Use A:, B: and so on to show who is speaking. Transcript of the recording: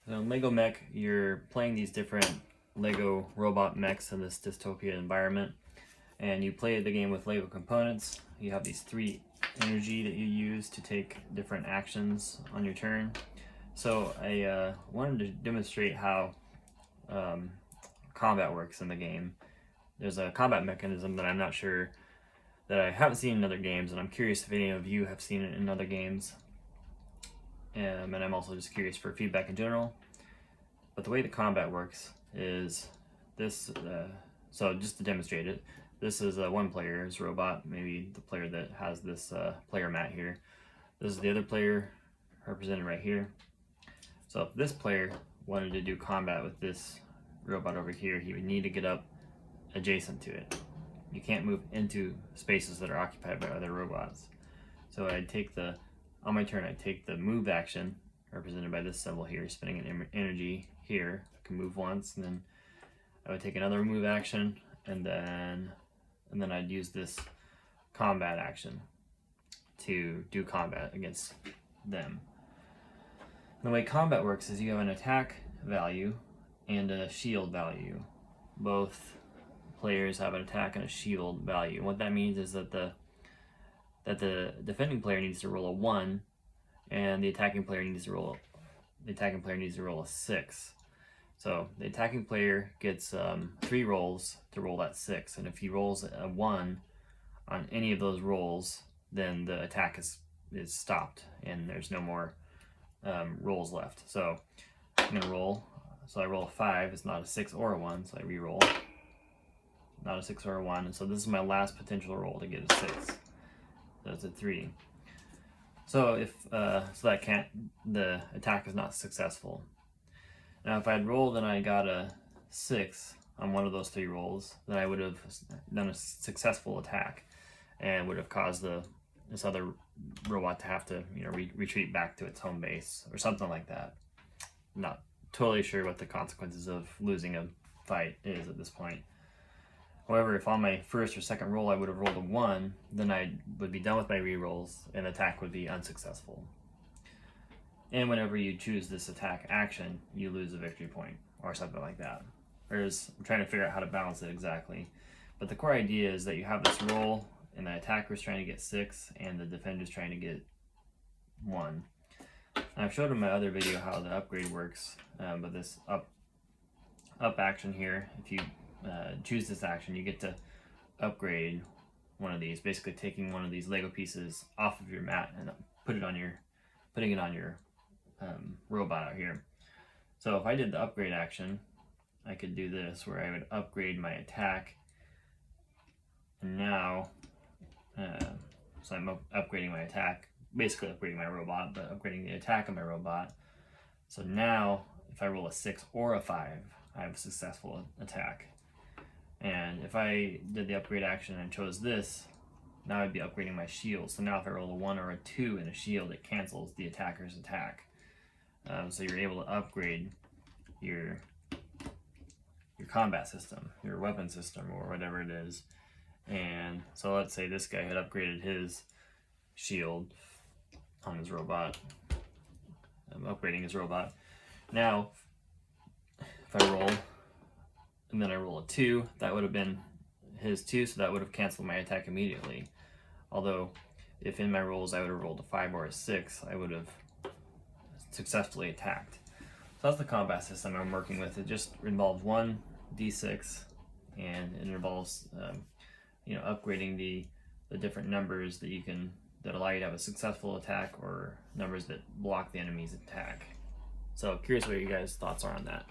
A: In Lego Mech, you're playing these different Lego robot mechs in this dystopia environment, and you play the game with Lego components. You have these 3 energy that you use to take different actions on your turn. So I wanted to demonstrate how combat works in the game. There's a combat mechanism that I'm not sure, that I haven't seen in other games, and I'm curious if any of you have seen it in other games. And I'm also just curious for feedback in general. But the way the combat works is this, so just to demonstrate it, this is a one player's robot, maybe the player that has this player mat here. This is the other player represented right here. So if this player wanted to do combat with this robot over here, he would need to get up adjacent to it. You can't move into spaces that are occupied by other robots. So I'd take on my turn, I'd take the move action, represented by this symbol here, spending an energy here. I can move once, and then I would take another move action, and then I'd use this combat action to do combat against them. The way combat works is you have an attack value and a shield value. Both players have an attack and a shield value. And what that means is that the defending player needs to roll a 1, and the attacking player needs to roll a 6. So the attacking player gets 3 rolls to roll that 6, and if he rolls a 1 on any of those rolls, then the attack is stopped, and there's no more rolls left. So I'm gonna roll. So I roll a 5. It's not a 6 or a 1, so I re-roll. Not a 6 or a 1, and so this is my last potential roll to get a 6. That's a 3. So if the attack is not successful. Now if I'd rolled and I got a 6 on one of those 3 rolls, then I would have done a successful attack and would have caused this other robot to have to retreat back to its home base or something like that. Not totally sure what the consequences of losing a fight is at this point. However, if on my first or second roll I would have rolled a 1, then I would be done with my rerolls and the attack would be unsuccessful. And whenever you choose this attack action, you lose a victory point or something like that. I'm trying to figure out how to balance it exactly. But the core idea is that you have this roll, and the attacker's trying to get 6 and the defender's trying to get 1. And I've showed in my other video how the upgrade works, but this up action here, if you choose this action, you get to upgrade one of these, basically taking one of these Lego pieces off of your mat and putting it on your robot out here. So if I did the upgrade action, I could do this where I would upgrade my attack, and now so I'm upgrading my attack, basically upgrading my robot, but upgrading the attack of my robot. So now if I roll a 6 or a 5, I have a successful attack. And if I did the upgrade action and chose this, now I'd be upgrading my shield. So now if I roll a 1 or a 2 in a shield, it cancels the attacker's attack. So you're able to upgrade your combat system, your weapon system, or whatever it is. And so let's say this guy had upgraded his shield on his robot. I'm upgrading his robot. Now, if I roll, and then I roll a 2, that would have been his 2, so that would have canceled my attack immediately. Although, if in my rolls I would have rolled a 5 or a 6, I would have successfully attacked. So that's the combat system I'm working with. It just involves 1 d6, and it involves upgrading the different numbers that allow you to have a successful attack, or numbers that block the enemy's attack. So curious what you guys' thoughts are on that.